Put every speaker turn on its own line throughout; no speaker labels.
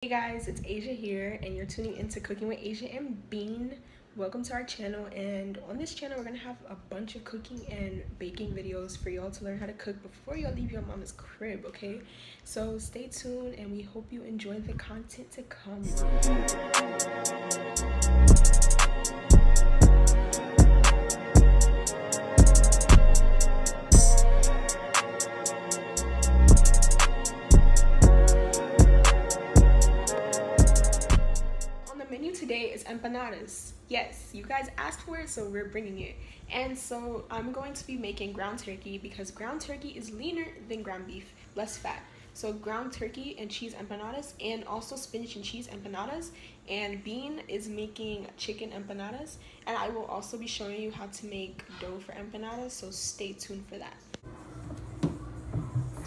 Hey guys, it's Asia here, and you're tuning into Cooking with Asia and Bean. Welcome to our channel, and on this channel, we're gonna have a bunch of cooking and baking videos for y'all to learn how to cook before y'all leave your mama's crib, okay? So stay tuned, and we hope you enjoy the content to come. Menu today is empanadas. Yes, you guys asked for it, so we're bringing it. And so I'm going to be making ground turkey because ground turkey is leaner than ground beef, less fat. So ground turkey and cheese empanadas, and also spinach and cheese empanadas. And Bean is making chicken empanadas, and I will also be showing you how to make dough for empanadas, so stay tuned for that.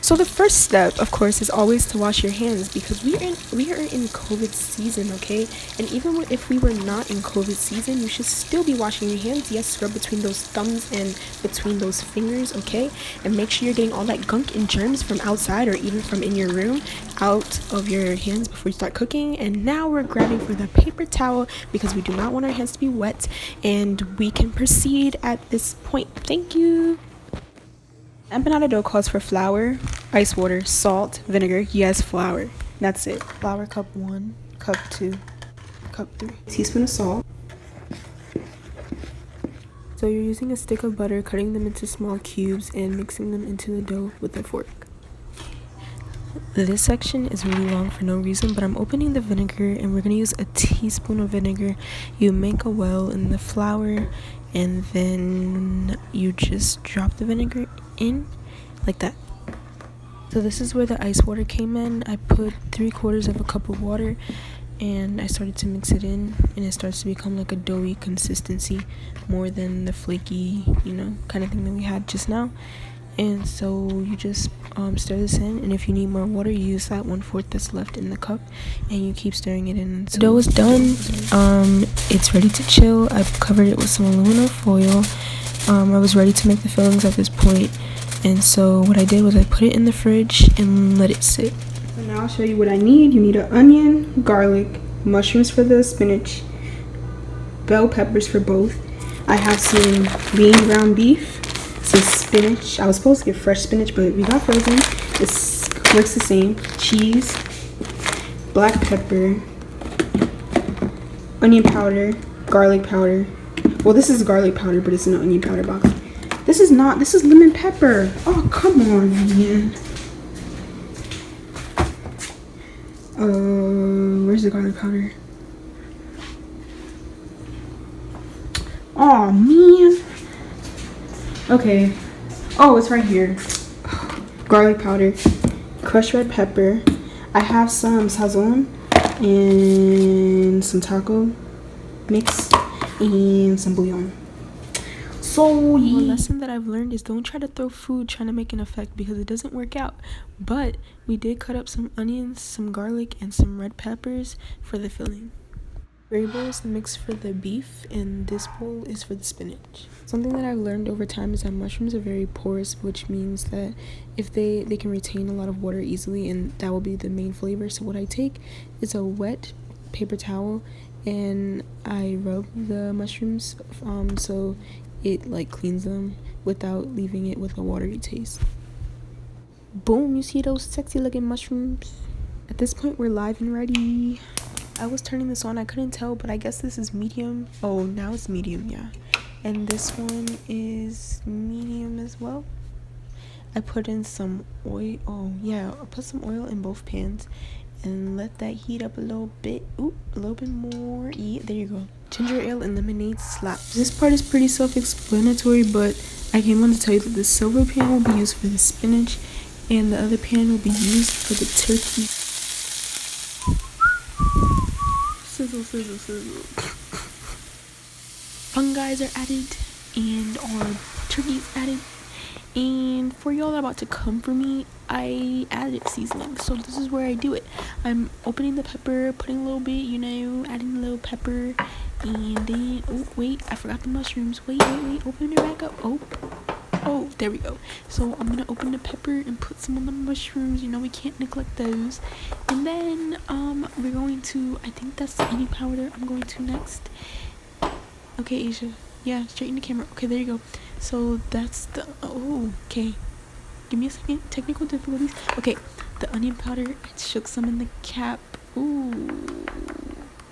So the first step, of course, is always to wash your hands because we are in COVID season, okay? And even if we were not in COVID season, you should still be washing your hands. Yes, scrub between those thumbs and between those fingers, okay? And make sure you're getting all that gunk and germs from outside or even from in your room out of your hands before you start cooking. And now we're grabbing for the paper towel because we do not want our hands to be wet, and we can proceed at this point. Thank you. Empanada dough calls for flour, ice water, salt, vinegar. Yes, flour. That's it. Flour cup 1, cup 2, cup 3. Teaspoon of salt. So you're using a stick of butter, cutting them into small cubes and mixing them into the dough with a fork. This section is really long for no reason, but I'm opening the vinegar and we're going to use a teaspoon of vinegar. You make a well in the flour and then you just drop the vinegar in like that. So this is where the ice water came in. I put 3/4 of a cup of water and I started to mix it in, and it starts to become like a doughy consistency more than the flaky, kind of thing that we had just now. And so you just stir this in, and if you need more water, you use that 1/4 that's left in the cup, and you keep stirring it in. So the dough is done. It's ready to chill. I've covered it with some aluminum foil. I was ready to make the fillings at this point, and so what I did was I put it in the fridge and let it sit. So now I'll show you what I need. You need an onion, garlic, mushrooms for the spinach, bell peppers for both. I have some lean ground beef, some spinach. I was supposed to get fresh spinach, but we got frozen. It works the same. Cheese, black pepper, onion powder, garlic powder. Well, this is garlic powder, but it's in an onion powder box. This is not. This is lemon pepper. Oh, come on, man. Where's the garlic powder? Oh, man. Okay. Oh, it's right here. Garlic powder, crushed red pepper. I have some sazon and some taco mix and some bouillon. So yeah. One lesson that I've learned is don't try to throw food trying to make an effect because it doesn't work out. But we did cut up some onions, some garlic, and some red peppers for the filling. Gray bowl is the mix for the beef, and this bowl is for the spinach. Something that I've learned over time is that mushrooms are very porous, which means that if they can retain a lot of water easily, and that will be the main flavor. So what I take is a wet paper towel and I rub the mushrooms so it cleans them without leaving it with a watery taste. Boom, you see those sexy looking mushrooms? At this point we're live and ready. I was turning this on, I couldn't tell, but I guess this is medium. Oh, now it's medium, yeah. And this one is medium as well. I put in some oil. Oh yeah, I put some oil in both pans and let that heat up a little bit. Ooh, a little bit more. Yeah, there you go. Ginger ale and lemonade slaps. This part is pretty self-explanatory, but I came on to tell you that the silver pan will be used for the spinach and the other pan will be used for the turkey. Sizzle, sizzle, sizzle. Fungi are added and our turkey is added. And for y'all that are about to come for me, I added seasoning. So this is where I do it. I'm opening the pepper, putting a little bit, adding a little pepper. And then, oh, wait, I forgot the mushrooms. Wait, open it back up. Oh, there we go. So I'm gonna open the pepper and put some on the mushrooms. You know, we can't neglect those. And then we're going to, I think that's the onion powder I'm going to next. Okay, Asia. Yeah, straighten the camera. Okay, there you go. So that's the, oh, okay. Give me a second. Technical difficulties. Okay, the onion powder. I shook some in the cap. Ooh,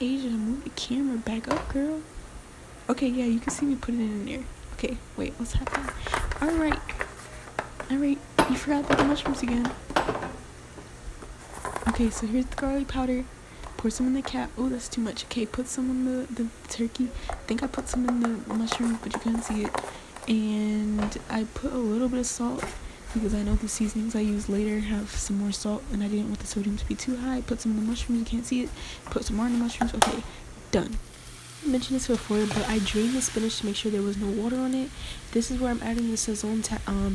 Asia, move the camera back up, girl. Okay, yeah, you can see me put it in there. Okay, wait, what's happening? Alright, you forgot about the mushrooms again. Okay, so here's the garlic powder. Pour some in the cap. Oh, that's too much. Okay, put some in the turkey. I think I put some in the mushrooms, but you couldn't see it. And I put a little bit of salt because I know the seasonings I use later have some more salt, and I didn't want the sodium to be too high. Put some in the mushrooms. You can't see it. Put some more in the mushrooms. Okay, done. I mentioned this before, but I drained the spinach to make sure there was no water on it. This is where I'm adding the Sazon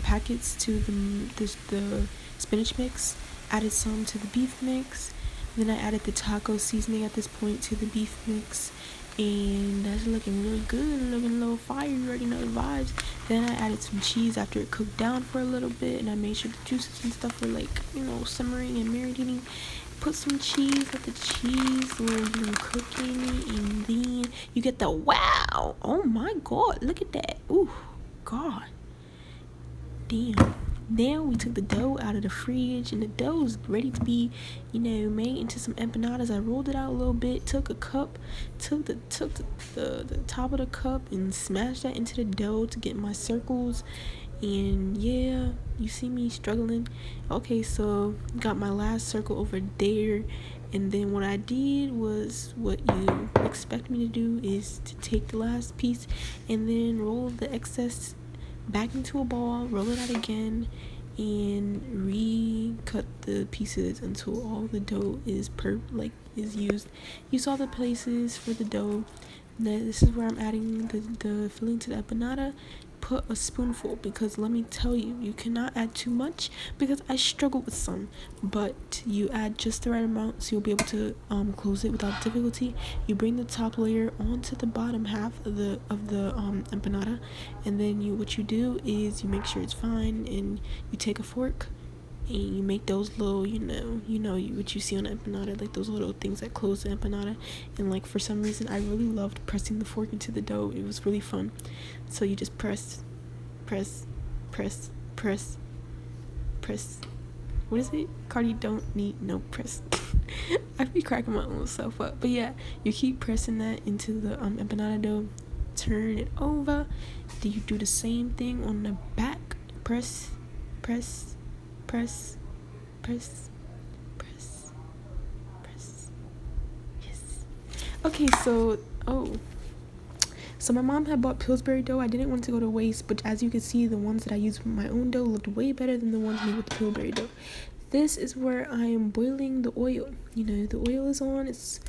packets to the spinach mix. Added some to the beef mix. Then I added the taco seasoning at this point to the beef mix, and that's looking really good, looking a little fire. You already know the vibes. Then I added some cheese after it cooked down for a little bit, and I made sure the juices and stuff were like, you know, simmering and marinating. Put some cheese, let the cheese will cooking, and then you get the wow. Oh my god, look at that. Ooh, god damn. Now we took the dough out of the fridge, and the dough is ready to be, you know, made into some empanadas. I rolled it out a little bit, took a cup, took the top of the cup and smashed that into the dough to get my circles. And yeah, you see me struggling. Okay, so got my last circle over there, and then what I did was what you expect me to do, is to take the last piece and then roll the excess back into a ball, roll it out again, and recut the pieces until all the dough is used. You saw the places for the dough. Now this is where I'm adding the filling to the empanada. Put a spoonful, because let me tell you, you cannot add too much, because I struggle with some, but you add just the right amount so you'll be able to close it without difficulty. You bring the top layer onto the bottom half of the empanada, and then what you do is you make sure it's fine, and you take a fork and you make those little, what you see on the empanada, like those little things that close the empanada. And like, for some reason, I really loved pressing the fork into the dough. It was really fun. So you just press. What is it? Cardi don't need no press. I be cracking my own self up. But yeah, you keep pressing that into the empanada dough. Turn it over. Then you do the same thing on the back. Press. Yes. Okay, so my mom had bought Pillsbury dough. I didn't want to go to waste, but as you can see, the ones that I used with my own dough looked way better than the ones made with the Pillsbury dough. This is where I am boiling the oil. The oil is on. It's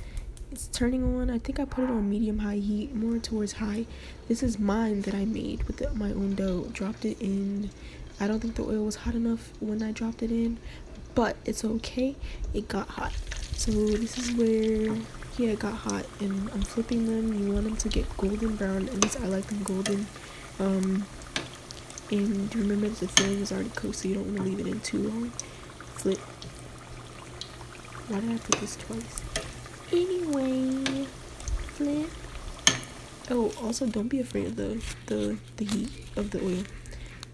turning on. I think I put it on medium-high heat, more towards high. This is mine that I made with my own dough. Dropped it in. I don't think the oil was hot enough when I dropped it in, but it's okay. It got hot. So this is where, it got hot, and I'm flipping them. You want them to get golden brown. At least I like them golden. And remember that the filling is already cooked, so you don't want to leave it in too long. Flip. Why did I put this twice? Anyway, flip. Oh, also don't be afraid of the heat of the oil.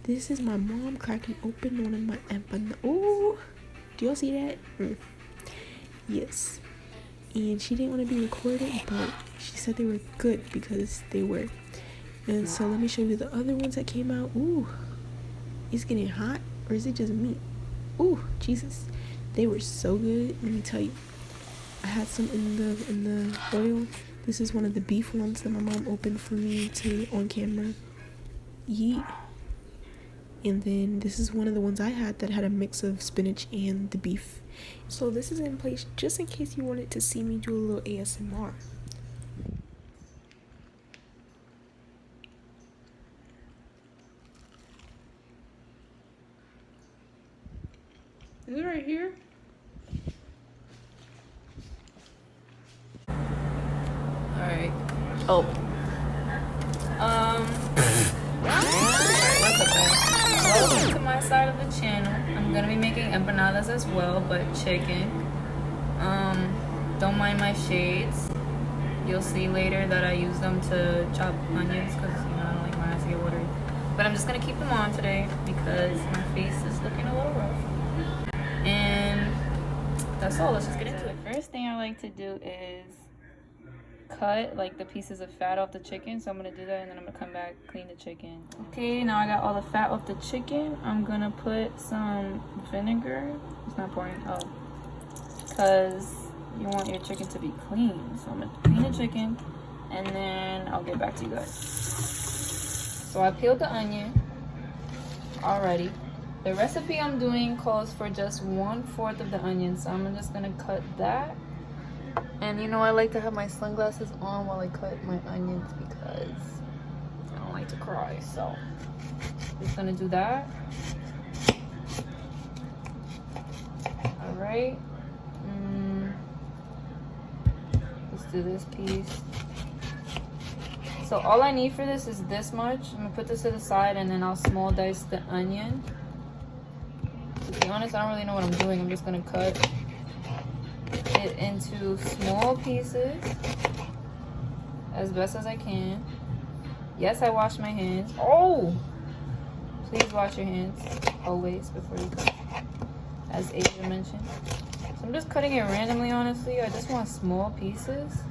This is my mom cracking open one of my empanadas. Oh, do y'all see that? Yes. And she didn't want to be recorded, but she said they were good because they were. And so let me show you the other ones that came out. Ooh, it's getting hot, or is it just me? Ooh, Jesus, they were so good. Let me tell you, I had some in the oil. This is one of the beef ones that my mom opened for me on camera. Yeet. And then this is one of the ones I had that had a mix of spinach and the beef. So this is in place just in case you wanted to see me do a little ASMR. Is it right here? Alright. Oh. Alright, what's up, guys?
my side of the channel. I'm gonna be making empanadas as well, but chicken. Don't mind my shades. You'll see later that I use them to chop onions because I don't like my eyes to get watery. But I'm just gonna keep them on today because my face is looking a little rough. And that's all. Let's just get into it. First thing I like to do is cut like the pieces of fat off the chicken. So I'm gonna do that and then I'm gonna come back, clean the chicken. Okay, now I got all the fat off the chicken. I'm gonna put some vinegar. It's not pouring. Oh, because you want your chicken to be clean. So I'm gonna clean the chicken and then I'll get back to you guys. So I peeled the onion already. The recipe I'm doing calls for just 1/4 of the onion, so I'm just gonna cut that. And you know, I like to have my sunglasses on while I cut my onions because I don't like to cry. So just gonna do that. All right. Let's do this piece. So all I need for this is this much. I'm gonna put this to the side and then I'll small dice the onion. To be honest, I don't really know what I'm doing. I'm just gonna cut it into small pieces as best as I can. Yes, I washed my hands. Oh! Please wash your hands always before you cut, as Asia mentioned. So I'm just cutting it randomly, honestly. I just want small pieces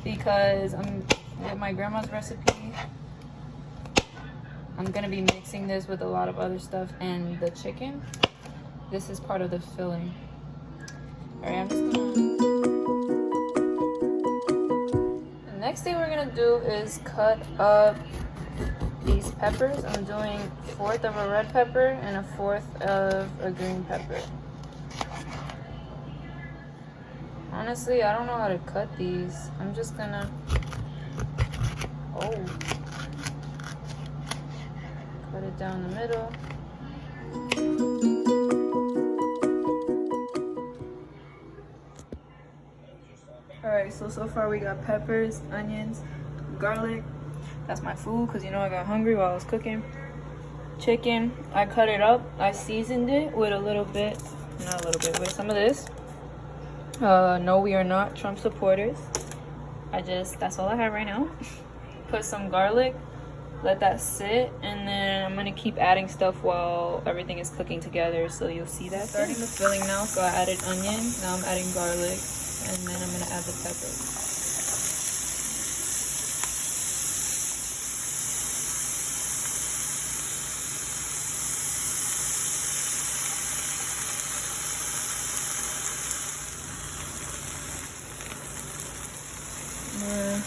because I'm with my grandma's recipe. I'm gonna be mixing this with a lot of other stuff and the chicken. This is part of the filling. All right, I'm just gonna... The next thing we're gonna do is cut up these peppers. I'm doing 1/4 of a red pepper and 1/4 of a green pepper. Honestly, I don't know how to cut these. I'm just gonna... Oh. Cut it down the middle. Alright, so far we got peppers, onions, garlic. That's my food because you know I got hungry while I was cooking. Chicken, I cut it up. I seasoned it with a little bit, not a little bit, with some of this. No, we are not Trump supporters. That's all I have right now. Put some garlic, let that sit, and then I'm gonna keep adding stuff while everything is cooking together, so you'll see that. Starting the filling now, so I added onion, now I'm adding garlic, and then I'm gonna add the peppers.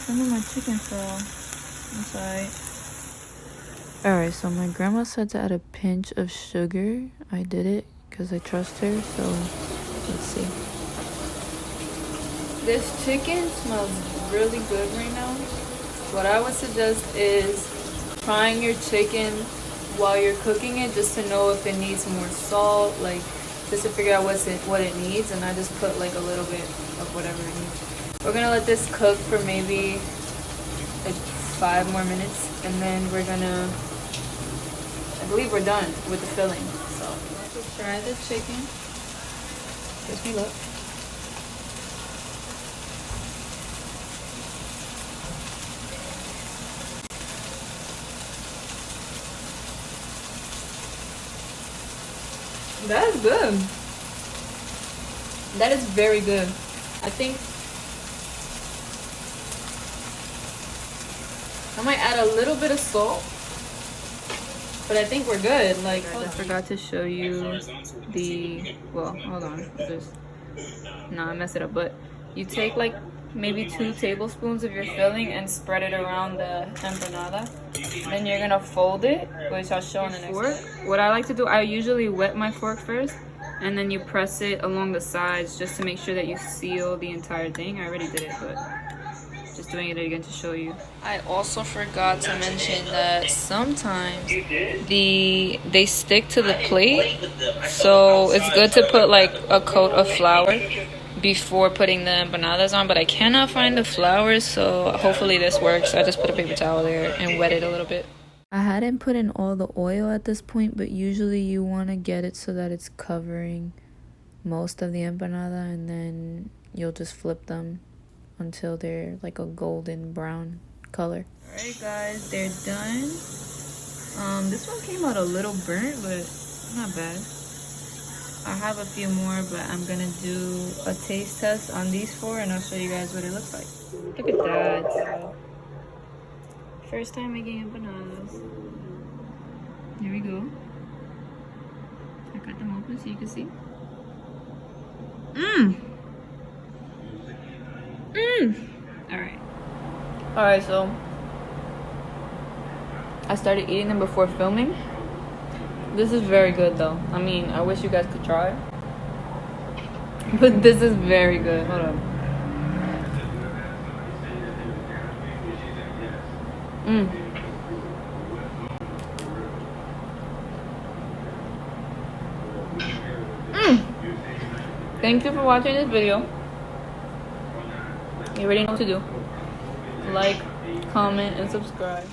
Some of my chicken fell. That's alright. Alright, so my grandma said to add a pinch of sugar. I did it because I trust her, so let's see. This chicken smells really good right now. What I would suggest is trying your chicken while you're cooking it just to know if it needs more salt, like just to figure out what it needs, and I just put like a little bit of whatever it needs. We're gonna let this cook for maybe like 5 more minutes, and then we're gonna, I believe we're done with the filling. So let's just try the chicken. Wish me luck. That is good. That is very good. I think I might add a little bit of salt, but I think we're good. Like, I forgot to show you the, well, hold on. I messed it up, but you take like maybe 2 tablespoons of your filling and spread it around the empanada. Then you're gonna fold it, which I'll show in the next fork. What I like to do, I usually wet my fork first, and then you press it along the sides just to make sure that you seal the entire thing. I already did it, but just doing it again to show you. I also forgot to mention that sometimes they stick to the plate, so it's good to put like a coat of flour before putting the empanadas on, but I cannot find the flour, so hopefully this works. I just put a paper towel there and wet it a little bit. I hadn't put in all the oil at this point, but usually you want to get it so that it's covering most of the empanada, and then you'll just flip them until they're like a golden brown color. Alright guys, they're done. This one came out a little burnt, but not bad. I have a few more, but I'm gonna do a taste test on these 4 and I'll show you guys what it looks like. Look at that. So, first time making empanadas. Here we go. I cut them open so you can see. Alright, so I started eating them before filming. This is very good though. I mean, I wish you guys could try. But this is very good. Hold on. Thank you for watching this video. You already know what to do. Like, comment, and subscribe.